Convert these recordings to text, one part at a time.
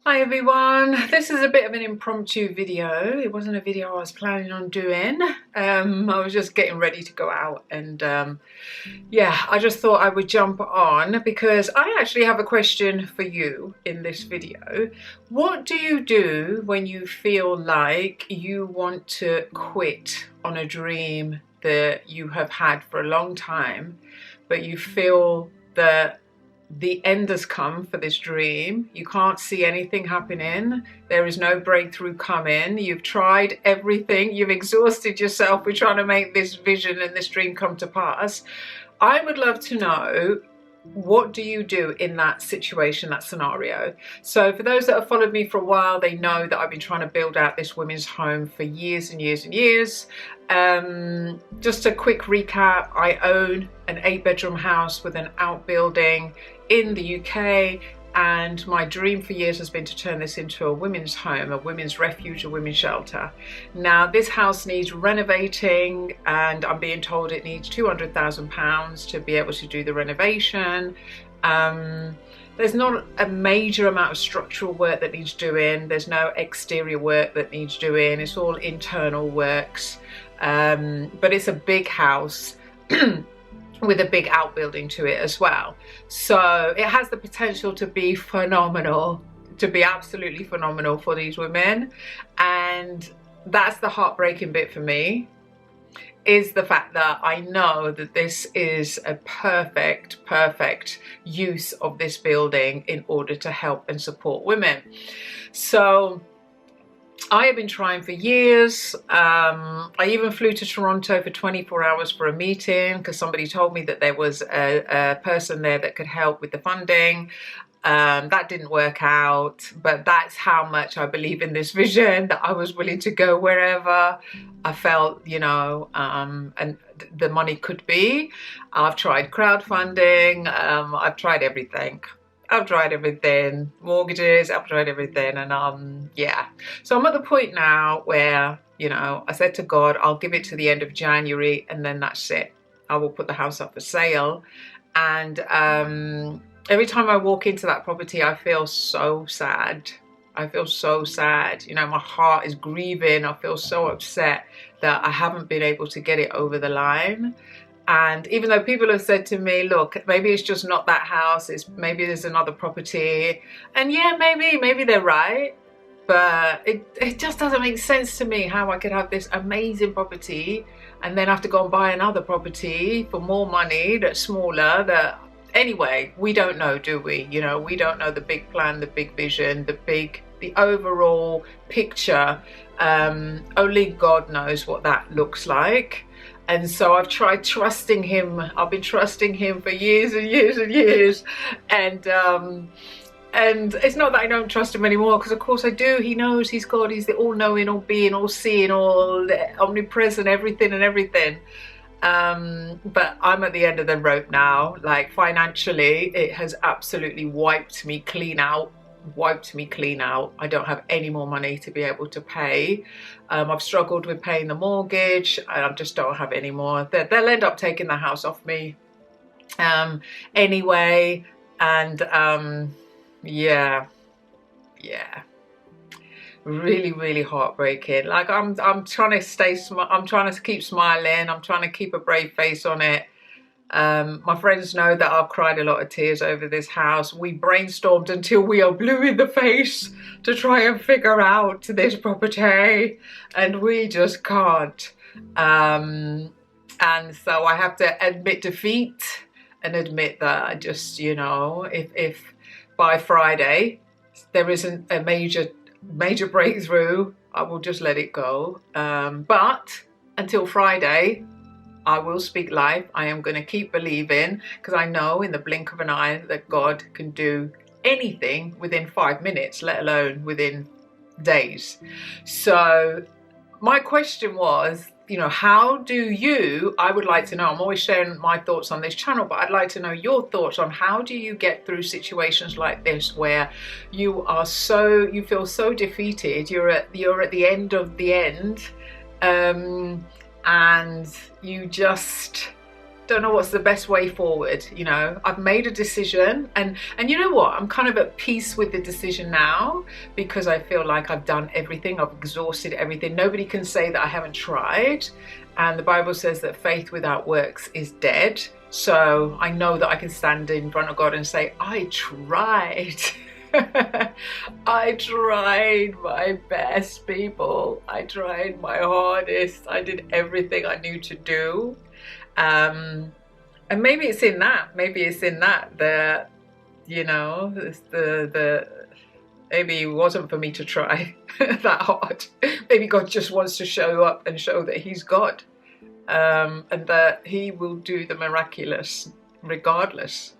Hi everyone, this is a bit of an impromptu video. It wasn't a video I was planning on doing. I was just getting ready to go out and yeah, I just thought I would jump on because I actually have a question for you in this video. What do you do when you feel like you want to quit on a dream that you have had for a long time, but you feel that the end has come for this dream? You can't see anything happening. There is no breakthrough coming. You've tried everything. You've exhausted yourself with trying to make this vision and this dream come to pass. I would love to know, what do you do in that situation, that scenario? So for those that have followed me for a while, they know that I've been trying to build out this women's home for years and years and years. Just a quick recap, I own an 8-bedroom house with an outbuilding in the UK, and my dream for years has been to turn this into a women's home, a women's refuge, a women's shelter. Now this house needs renovating, and I'm being told it needs £200,000 to be able to do the renovation. There's not a major amount of structural work that needs doing. There's no exterior work that needs doing. It's all internal works. But it's a big house with a big outbuilding to it as well. So it has the potential to be phenomenal, to be absolutely phenomenal for these women. And that's the heartbreaking bit for me, is the fact that I know that this is a perfect use of this building in order to help and support women. So I have been trying for years. I even flew to Toronto for 24 hours for a meeting because somebody told me that there was a person there that could help with the funding. That didn't work out, but that's how much I believe in this vision, that I was willing to go wherever I felt, you know, and the money could be. I've tried crowdfunding. I've tried everything. Mortgages, I've tried everything, and yeah. So I'm at the point now where, you know, I said to God, I'll give it to the end of January and then that's it. I will put the house up for sale. And every time I walk into that property, I feel so sad. I feel so sad. You know, my heart is grieving. I feel so upset that I haven't been able to get it over the line. And even though people have said to me, look, maybe it's just not that house, maybe there's another property. And yeah, maybe they're right. But it just doesn't make sense to me how I could have this amazing property and then have to go and buy another property for more money that's smaller. Anyway, we don't know, do we? You know, we don't know the big plan, the big vision, the overall picture. Only God knows what that looks like. And so I've tried trusting him. I've been trusting him for years and years and years. And it's not that I don't trust him anymore, because of course I do. He knows, he's God, he's the all-knowing, all-being, all-seeing, omnipresent, everything and everything. But I'm at the end of the rope now. Like, financially, it has absolutely wiped me clean out. I don't have any more money to be able to pay. I've struggled with paying the mortgage. I just don't have any more. They'll end up taking the house off me anyway. And yeah, really heartbreaking. Like, I'm trying to I'm trying to keep smiling. I'm trying to keep a brave face on it. My friends know that I've cried a lot of tears over this house. We brainstormed until we are blue in the face to try and figure out this property, and we just can't. And so I have to admit defeat and admit that I just, you know, if by Friday there isn't a major breakthrough, I will just let it go. But until Friday, I will speak life. I am going to keep believing, because I know in the blink of an eye that God can do anything within 5 minutes, let alone within days. So my question was, you know, how do you, I would like to know, I'm always sharing my thoughts on this channel, but I'd like to know your thoughts on how do you get through situations like this where you feel so defeated, you're at the end of the end, and you just don't know what's the best way forward. You know, I've made a decision, and you know what, I'm kind of at peace with the decision now, because I feel like I've done everything, I've exhausted everything. Nobody can say that I haven't tried, and the Bible says that faith without works is dead. So I know that I can stand in front of God and say, I tried. I tried my best, people. I tried my hardest. I did everything I knew to do. And maybe it's in that. Maybe it's in that you know, it's maybe it wasn't for me to try that hard. Maybe God just wants to show up and show that He's God, and that He will do the miraculous regardless.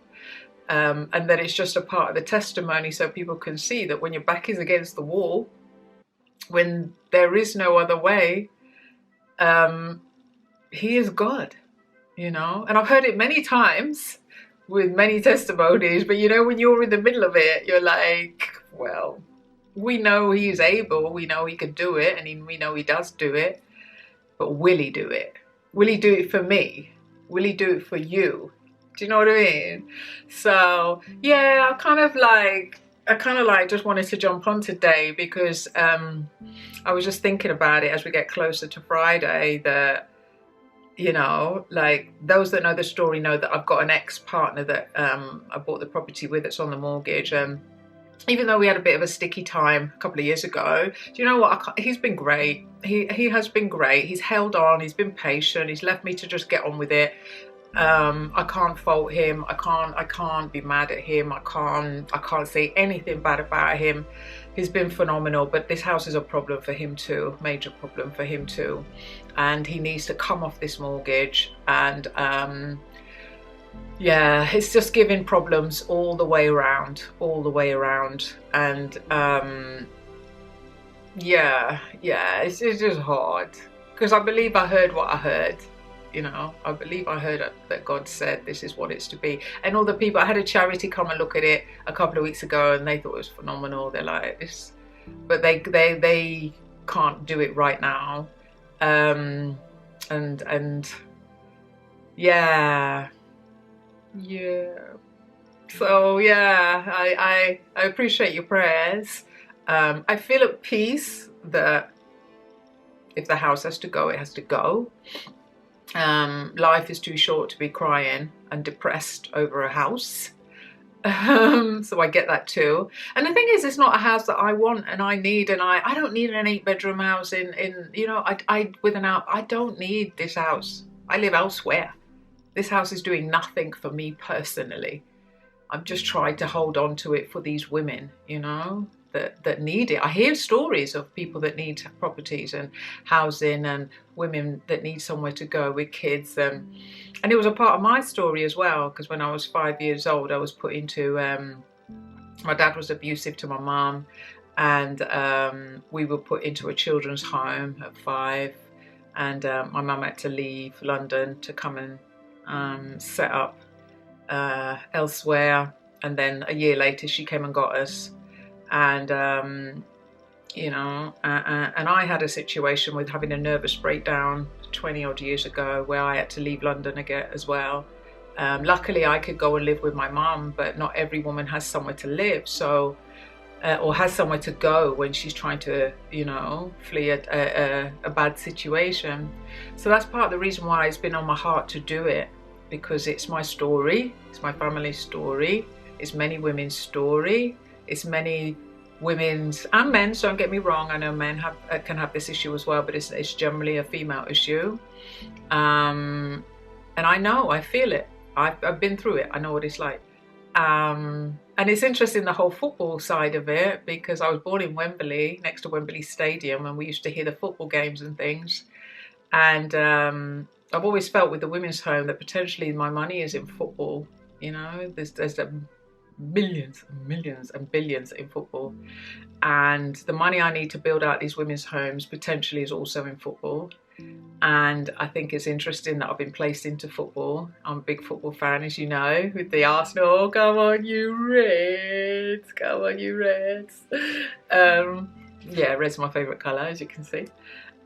And that it's just a part of the testimony, so people can see that when your back is against the wall, when there is no other way, He is God, you know. And I've heard it many times with many testimonies, but you know, when you're in the middle of it, you're like, well, we know He is able, we know He can do it, and we know He does do it, but will He do it? Will He do it for me? Will He do it for you? Do you know what I mean? So yeah, I kind of like just wanted to jump on today, because I was just thinking about it as we get closer to Friday, that, you know, like those that know the story know that I've got an ex-partner that I bought the property with, that's on the mortgage. Even though we had a bit of a sticky time a couple of years ago, do you know what? He's been great. He has been great. He's held on. He's been patient. He's left me to just get on with it. I can't fault him. I can't be mad at him. I can't say anything bad about him. He's been phenomenal, but this house is a problem for him too, major problem for him too, and he needs to come off this mortgage. And yeah, it's just giving problems all the way around. And yeah, it's just hard, because I believe I heard what I heard. You know, I believe I heard that God said this is what it's to be. And all the people, I had a charity come and look at it a couple of weeks ago, and they thought it was phenomenal. They're like, this, but they can't do it right now. And yeah. So yeah, I appreciate your prayers. I feel at peace that if the house has to go, it has to go. Life is too short to be crying and depressed over a house. So I get that too. And the thing is, it's not a house that I want and I need, and I don't need an 8-bedroom house in you know, I don't need this house. I live elsewhere. This house is doing nothing for me personally. I've just tried to hold on to it for these women, you know, that need it. I hear stories of people that need properties and housing, and women that need somewhere to go with kids. And it was a part of my story as well, because when I was 5 years old, I was put into, my dad was abusive to my mum, and we were put into a children's home at 5, and my mum had to leave London to come and set up elsewhere. And then a year later she came and got us. And you know, and I had a situation with having a nervous breakdown 20 odd years ago, where I had to leave London again as well. Luckily I could go and live with my mum, but not every woman has somewhere to live, so or has somewhere to go when she's trying to, you know, flee a bad situation. So that's part of the reason why it's been on my heart to do it, because it's my story, it's my family's story, it's many women's story. It's many women's and men's, don't get me wrong. I know men can have this issue as well, but it's generally a female issue. And I know, I feel it. I've been through it. I know what it's like. And it's interesting, the whole football side of it, because I was born in Wembley, next to Wembley Stadium, and we used to hear the football games and things. And I've always felt with the women's home that potentially my money is in football. You know, there's a millions and millions and billions in football, and the money I need to build out these women's homes potentially is also in football. And I think it's interesting that I've been placed into football. I'm a big football fan, as you know, with the Arsenal. Come on you Reds, come on you Reds. Yeah, red's my favourite colour, as you can see.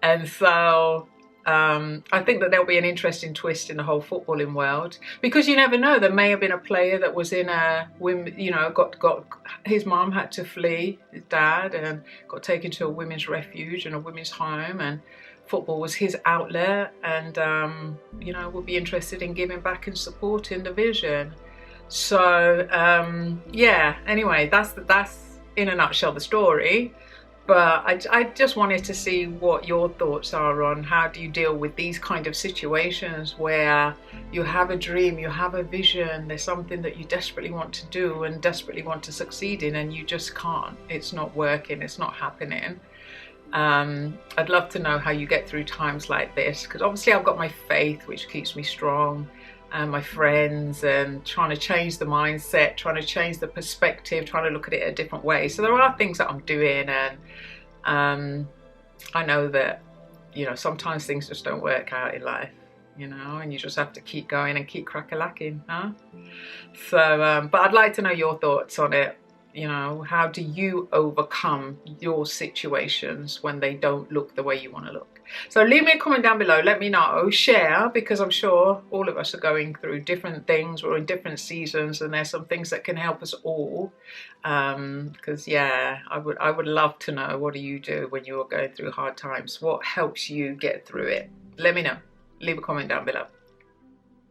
And so I think that there'll be an interesting twist in the whole footballing world, because you never know. There may have been a player that was in a women, you know, got his mum had to flee, his dad, and got taken to a women's refuge and a women's home, and football was his outlet, and you know, would be interested in giving back and supporting the vision. So yeah, anyway, that's in a nutshell the story. But I just wanted to see what your thoughts are on how do you deal with these kind of situations where you have a dream, you have a vision, there's something that you desperately want to do and desperately want to succeed in, and you just can't. It's not working, it's not happening. I'd love to know how you get through times like this, because obviously I've got my faith, which keeps me strong, and my friends, and trying to change the mindset, trying to change the perspective, trying to look at it a different way. So there are things that I'm doing, and I know that, you know, sometimes things just don't work out in life, you know, and you just have to keep going and keep crack-a-lacking, huh? So, but I'd like to know your thoughts on it. You know, how do you overcome your situations when they don't look the way you want to look? So leave me a comment down below, let me know, share, because I'm sure all of us are going through different things, we're in different seasons, and there's some things that can help us all. Because yeah, I would love to know, what do you do when you're going through hard times? What helps you get through it? Let me know. Leave a comment down below.